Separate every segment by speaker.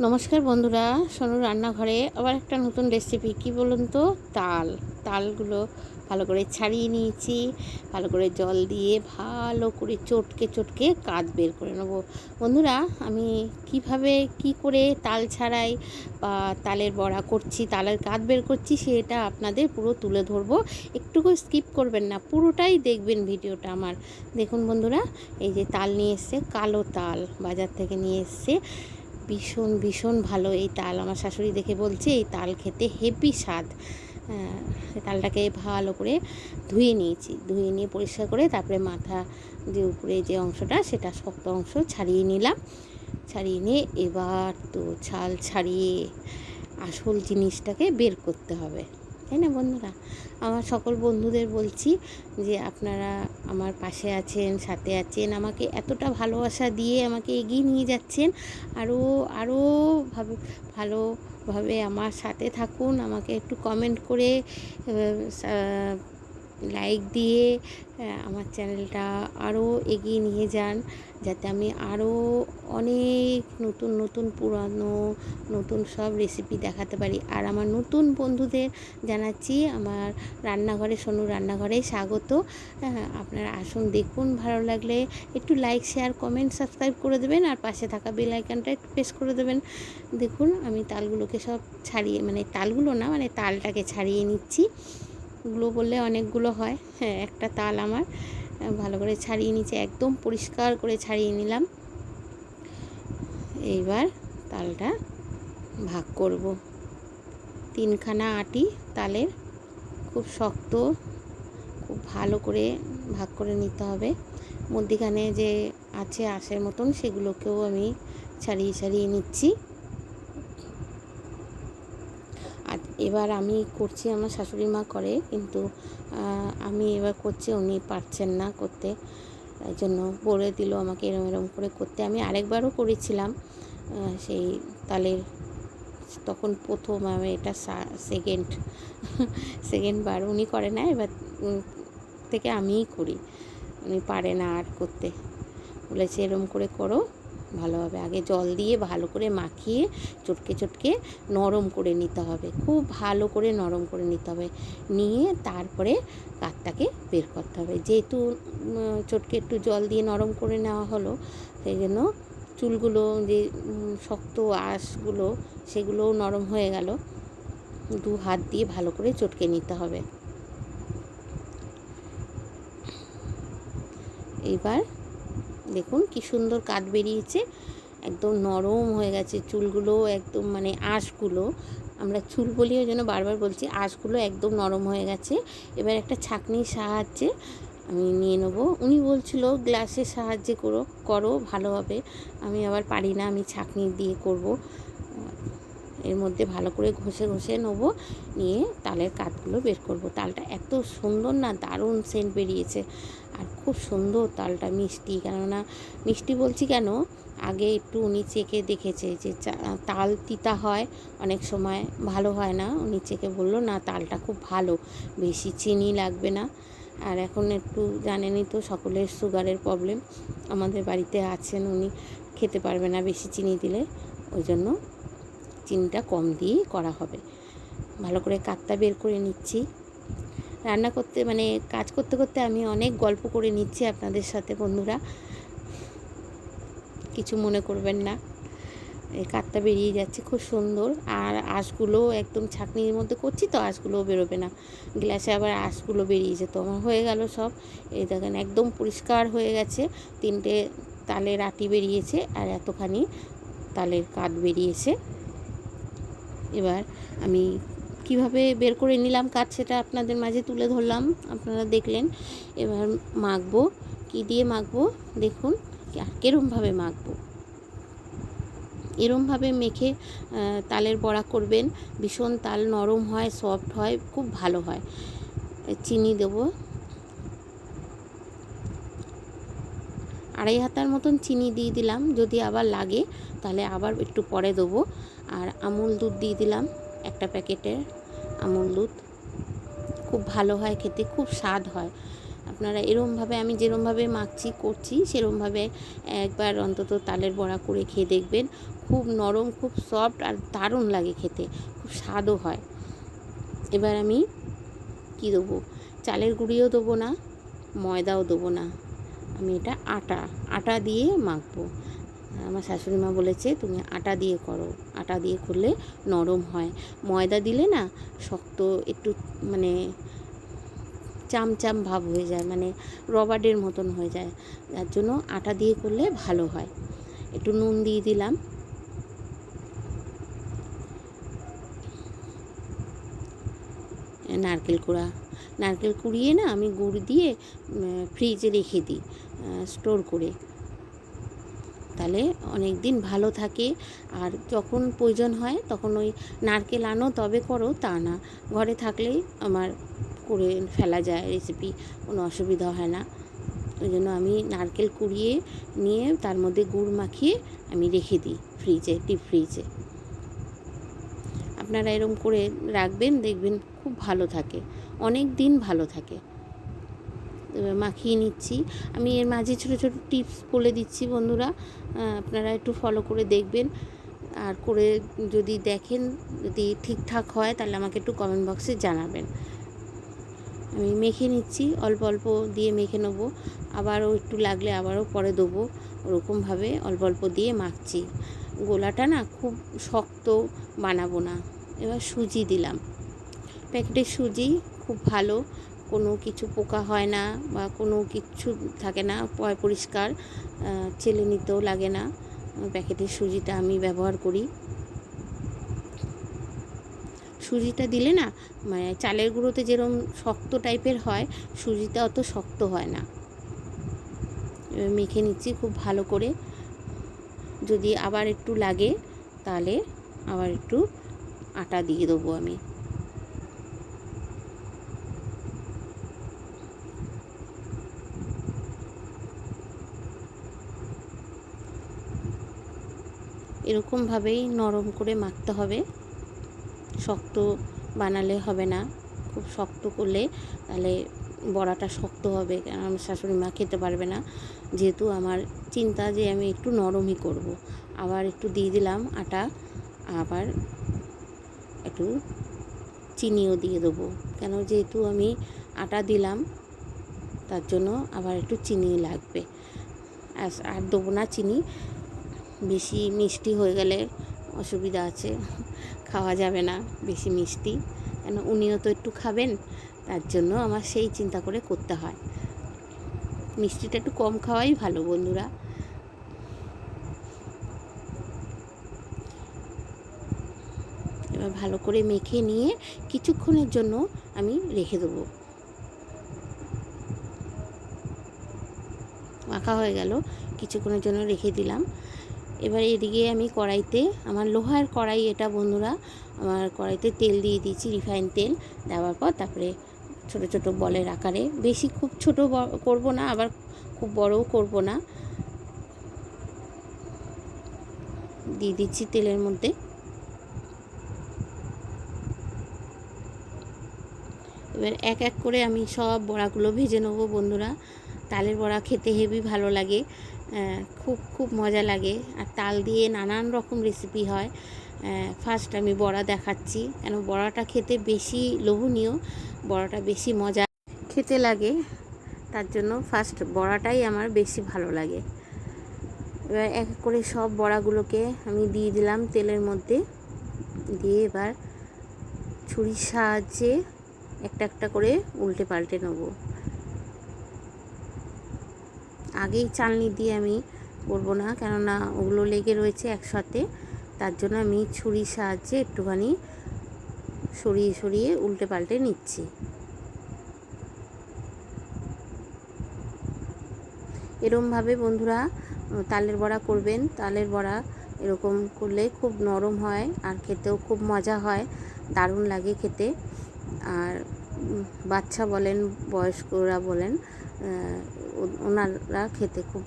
Speaker 1: নমস্কার বন্ধুরা, সোনুর রান্নাঘরে আবার একটা নতুন রেসিপি। কি বলুন তো, তালগুলো ভালো করে ছাড়িয়ে নিয়েছি। ভালো করে জল দিয়ে ভালো করে চটকে চটকে কাঁচ বের করে নেব। বন্ধুরা, আমি কিভাবে কি করে তাল ছাড়াই বা তালের বড়া করছি, তালের কাঁচ বের করছি, সেটা আপনাদের পুরো তুলে ধরবো। একটুকু স্কিপ করবেন না, পুরোটাই দেখবেন ভিডিওটা আমার। দেখুন বন্ধুরা, এই যে তাল নিয়ে এসছে, কালো তাল বাজার থেকে নিয়ে এসছে। ভীষণ ভীষণ ভালো এই তাল। আমার শাশুড়ি দেখে বলছে এই তাল খেতে হেভি স্বাদ। তালটাকে ভালো করে ধুয়ে নিয়েছি, ধুয়ে নিয়ে পরিষ্কার করে তারপরে মাথা যে উপরে যে অংশটা, সেটা শক্ত অংশ ছাড়িয়ে নিলাম। ছাড়িয়ে নিয়ে এবার তো ছাল ছাড়িয়ে আসল জিনিসটাকে বের করতে হবে, তাই না বন্ধুরা? আমার সকল বন্ধুদের বলছি যে আপনারা আমার পাশে আছেন, সাথে আছেন, আমাকে এতটা ভালোবাসা দিয়ে আমাকে এগিয়ে নিয়ে যাচ্ছেন। আরও আরও ভালোভাবে আমার সাথে থাকুন। আমাকে একটু কমেন্ট করে লাইক দিয়ে আমার চ্যানেলটা আরও এগিয়ে নিয়ে যান, যাতে আমি আরও অনেক নতুন নতুন পুরানো নতুন সব রেসিপি দেখাতে পারি। আর আমার নতুন বন্ধুদের জানাচ্ছি আমার রান্নাঘরে, সোনুর রান্নাঘরে স্বাগত। আপনারা আসুন, দেখুন, ভালো লাগলে একটু লাইক, শেয়ার, কমেন্ট, সাবস্ক্রাইব করে দেবেন, আর পাশে থাকা বেল আইকনটা একটু প্রেস করে দেবেন। দেখুন, আমি তালগুলোকে সব ছাড়িয়ে, মানে তালগুলো না, মানে তালটাকে ছাড়িয়ে নিচ্ছি। গুলো বললে অনেকগুলো হয়, হ্যাঁ, একটা তাল আমার ভালো করে ছাড়িয়ে নিচে, একদম পরিষ্কার করে ছাড়িয়ে নিলাম। এইবার তালটা ভাগ করব। তিনখানা আটি তালের, খুব শক্ত, খুব ভালো করে ভাগ করে নিতে হবে। মধ্যিখানে যে আছে আঁশের মতন, সেগুলোকেও আমি ছাড়িয়ে ছাড়িয়ে নিচ্ছি। আর এবার আমি করছি, আমার শাশুড়ি মা করে, কিন্তু আমি এবার করছি, উনি পারছেন না করতে, তাই জন্য বলে দিল আমাকে এরম এরম করে করতে। আমি আরেকবারও করেছিলাম সেই তালের, তখন প্রথম, আমি এটা সেকেন্ড বার। উনি করে না, এবার থেকে আমিই করি। উনি পারে না আর করতে, বলেছে এরম করে করো, ভালো হবে। আগে জল দিয়ে ভালো করে মাখিয়ে চটকে চটকে নরম করে নিতে হবে, খুব ভালো করে নরম করে নিতে হবে। নিয়ে তারপরে কাঠটাকে বের করতে হবে। যেহেতু চটকে একটু জল দিয়ে নরম করে নেওয়া হলো, সেই জন্য চুলগুলো যে শক্ত আঁশগুলো, সেগুলোও নরম হয়ে গেল। দু হাত দিয়ে ভালো করে চটকে নিতে হবে। এইবার দেখুন কি সুন্দর কাঠ বেরিয়েছে, একদম নরম হয়ে গেছে চুলগুলো, একদম মানে আঁশগুলো, আমরা চুল বলি ওই জন্য বারবার বলছি, আঁশগুলো একদম নরম হয়ে গেছে। এবার একটা ছাঁকনির সাহায্যে আমি নিয়ে নেবো। উনি বলছিল গ্লাসের সাহায্যে করো ভালো হবে, আমি আবার পারি না, আমি ছাঁকনি দিয়ে করব। এর মধ্যে ভালো করে ঘষে ঘষে নেবো, নিয়ে তালের কাঠগুলো বের করব। তালটা এত সুন্দর না, দারুণ সেন্ট বেরিয়েছে, আর খুব সুন্দর তালটা, মিষ্টি। কেননা মিষ্টি বলছি কেন, আগে একটু উনি চেখে দেখেছে যে তাল তিতা হয় অনেক সময়, ভালো হয় না। উনি চেখে বললো না, তালটা খুব ভালো, বেশি চিনি লাগবে না। আর এখন একটু জানেনই তো, সকলের সুগারের প্রবলেম, আমাদের বাড়িতে আছেন, উনি খেতে পারবে না বেশি চিনি দিলে, ওই জন্য চিনিটা কম দিয়েই করা হবে। ভালো করে কাঠটা বের করে নিচ্ছি। রান্না করতে, মানে কাজ করতে করতে আমি অনেক গল্প করে নিচ্ছি আপনাদের সাথে বন্ধুরা, কিছু মনে করবেন না। এই কাঠটা বেরিয়ে যাচ্ছে খুব সুন্দর, আর আঁশগুলো একদম ছাঁকনির মধ্যে করছি তো, আঁশগুলোও বেরোবে না, গ্লাসে আবার আঁশগুলো বেরিয়ে যেত। আমার হয়ে গেল সব, এই দেখেন একদম পরিষ্কার হয়ে গেছে। 3টে তালের আটি বেরিয়েছে, আর এতখানি তালের কাঠ বেরিয়েছে। এবার আমি কিভাবে বের করে নিলাম কাঠ, সেটা আপনাদের মাঝে তুলে ধরলাম, আপনারা দেখলেন। এবার মাখবো, কি দিয়ে মাখবো দেখুন, কীরমভাবে মাখবো। এরমভাবে মেখে তালের বড়া করবেন, ভীষণ তাল নরম হয়, সফট হয়, খুব ভালো হয়। চিনি দেবো, 2.5 হাতার মতন চিনি দিয়ে দিলাম, যদি আবার লাগে তাহলে আবার একটু পরে দেবো। আর আমুল দুধ দিয়ে দিলাম, একটা প্যাকেটের আমুল দুধ, খুব ভালো হয় খেতে, খুব স্বাদ হয়। আপনারা এরমভাবে আমি যেরমভাবে মাখছি করছি সেরমভাবে একবার অন্তত তালের বড়া করে খেয়ে দেখবেন। খুব নরম, খুব সফট আর দারুণ লাগে খেতে, খুব স্বাদও হয়। এবার আমি কি দেবো, চালের গুঁড়িও দেবো না, ময়দাও দেবো না, আমি এটা আটা দিয়ে মাখবো। আমার শাশুড়ি মা বলেছে তুমি আটা দিয়ে করো, আটা দিয়ে করলে নরম হয়। ময়দা দিলে না শক্ত একটু মানে চামচাম ভাব হয়ে যায়, মানে রবারের মতন হয়ে যায়। যার জন্য আটা দিয়ে করলে ভালো হয়। একটু নুন দিয়ে দিলাম, নারকেল কুড়িয়ে না আমি গুড় দিয়ে ফ্রিজে রেখে দিই স্টোর করে, তাহলে অনেক দিন ভালো থাকে। আর যখন প্রয়োজন হয় তখন ওই নারকেল আনো তবে করো তা না, ঘরে থাকলেই আমার করে ফেলা যায় রেসিপি, কোনো অসুবিধা হয় না। ওই জন্য আমি নারকেল কুড়িয়ে নিয়ে তার মধ্যে গুড় মাখিয়ে আমি রেখে দিই ফ্রিজে, ডিপ ফ্রিজে। আপনারা এরকম করে রাখবেন, দেখবেন খুব ভালো থাকে, অনেক দিন ভালো থাকে। মাখিয়ে নিচ্ছি আমি, এর মাঝে ছোটো ছোটো টিপস বলে দিচ্ছি বন্ধুরা, আপনারা একটু ফলো করে দেখবেন। আর করে যদি দেখেন যদি ঠিকঠাক হয় তাহলে আমাকে একটু কমেন্ট বক্সে জানাবেন। আমি মেখে নিচ্ছি, অল্প অল্প দিয়ে মেখে নেবো, আবারও একটু লাগলে আবারও পরে দেবো, ওরকমভাবে অল্প অল্প দিয়ে মাখছি। গোলাটা না খুব শক্ত বানাবো না। এবার সুজি দিলাম, প্যাকেটের সুজি খুব ভালো, কোনো কিছু পোকা হয় না বা কোনো কিছু থাকে না, পরিষ্কার, চেলে নিতেও লাগে না। প্যাকেটের সুজিটা আমি ব্যবহার করি। সুজিটা দিলে না মানে চালের গুঁড়োতে যেরকম শক্ত টাইপের হয়, সুজিটা অত শক্ত হয় না। এবার মেখে নিচ্ছি খুব ভালো করে, যদি আবার একটু লাগে তাহলে আবার একটু আটা দিয়ে দেবো আমি। এরকমভাবেই নরম করে মাখতে হবে, শক্ত বানালে হবে না, খুব শক্ত করলে তাহলে বড়াটা শক্ত হবে, কারণ আমার শাশুড়ি মা খেতে পারবে না। যেহেতু আমার চিন্তা যে আমি একটু নরমই করব। আবার একটু দিয়ে দিলাম আটা, আবার একটু চিনিও দিয়ে দেবো, কেন যেহেতু আমি আটা দিলাম তার জন্য আবার একটু চিনি লাগবে। আর দেবো না চিনি, বেশি মিষ্টি হয়ে গেলে অসুবিধা আছে, খাওয়া যাবে না বেশি মিষ্টি, কেন উনিও তো একটু খাবেন, তার জন্য আমার সেই চিন্তা করে করতে হয়। মিষ্টিটা একটু কম খাওয়াই ভালো বন্ধুরা। এবার ভালো করে মেখে নিয়ে কিছুক্ষণের জন্য আমি রেখে দেবো। মাখা হয়ে গেল, কিছুক্ষণের জন্য রেখে দিলাম। এবার এদিকে আমি কড়াইতে, আমার লোহার কড়াই এটা বন্ধুরা, আমার কড়াইতে তেল দিয়ে দিয়েছি, রিফাইন তেল দেওয়ার পর তারপরে ছোট ছোট বলের আকারে, বেশি খুব ছোট করব না, আবার খুব বড়ও করব না, দিয়ে দিচ্ছি তেলের মধ্যে। এবার এক এক করে আমি সব বড়াগুলো ভেজে নেবো বন্ধুরা। তালের বড়া খেতে হেবি ভালো লাগে, খুব খুব মজা লাগে। আর তাল দিয়ে নানান রকম রেসিপি হয়। ফার্স্ট আমি বড়া দেখাচ্ছি, কেন বড়াটা খেতে বেশি লোভনীয়, বড়াটা বেশি মজা খেতে লাগে, তার জন্য ফার্স্ট বড়াটাই আমার বেশি ভালো লাগে। এবার এক এক করে সব বড়াগুলোকে আমি দিয়ে দিলাম তেলের মধ্যে, দিয়ে এবার ছুরির সাহায্যে একটা একটা করে উল্টে পাল্টে নেব। আগেই চালনি দিয়ে আমি করবো না, কেননা ওগুলো লেগে রয়েছে একসাথে, তার জন্য আমি ছুরির সাহায্যে একটুখানি সরিয়ে সরিয়ে উল্টে পাল্টে নিচ্ছি। এরমভাবে বন্ধুরা তালের বড়া করবেন। তালের বড়া এরকম করলে খুব নরম হয় আর খেতেও খুব মজা হয়, দারুণ লাগে খেতে। আর বাচ্চা বলেন বয়স্করা বলেন, ওনারা খেতে খুব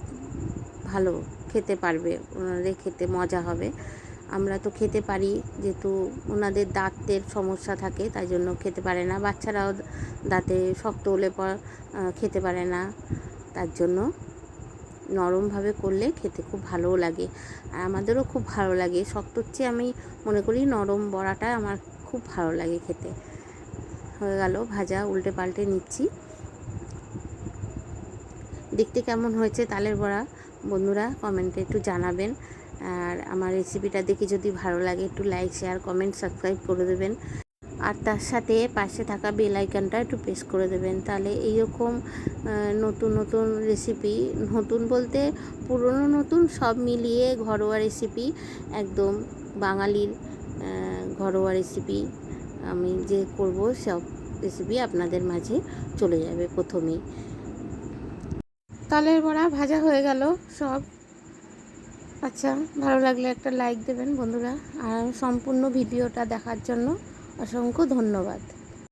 Speaker 1: ভালো খেতে পারবে, ওনাদের খেতে মজা হবে। আমরা তো খেতে পারি, যেহেতু ওনাদের দাঁতের সমস্যা থাকে তাই জন্য খেতে পারে না, বাচ্চারাও দাঁতে শক্ত হলে পর খেতে পারে না, তার জন্য নরমভাবে করলে খেতে খুব ভালোও লাগে আর আমাদেরও খুব ভালো লাগে। শক্তর চেয়ে আমি মনে করি নরম বড়াটা আমার খুব ভালো লাগে খেতে। হয়ে গেল ভাজা, উল্টে পাল্টে নিচ্ছি। দেখতে কেমন হয়েছে তালের বড়া বন্ধুরা কমেন্টে একটু জানাবেন। আর আমার রেসিপিটা দেখে যদি ভালো লাগে একটু লাইক, শেয়ার, কমেন্ট, সাবস্ক্রাইব করে দেবেন। আর তার সাথে পাশে থাকা বেল আইকনটা একটু প্রেস করে দেবেন, তাহলে এইরকম নতুন নতুন রেসিপি, নতুন বলতে পুরনো নতুন সব মিলিয়ে ঘরোয়া রেসিপি, একদম বাঙালির ঘরোয়া রেসিপি আমি যে করব সব রেসিপি আপনাদের মাঝে চলে যাবে প্রথমেই। তালের বড়া ভাজা হয়ে গেল সব। আচ্ছা, ভালো লাগলে একটা লাইক দেবেন বন্ধুরা, আর সম্পূর্ণ ভিডিওটা দেখার জন্য অসংখ্য ধন্যবাদ।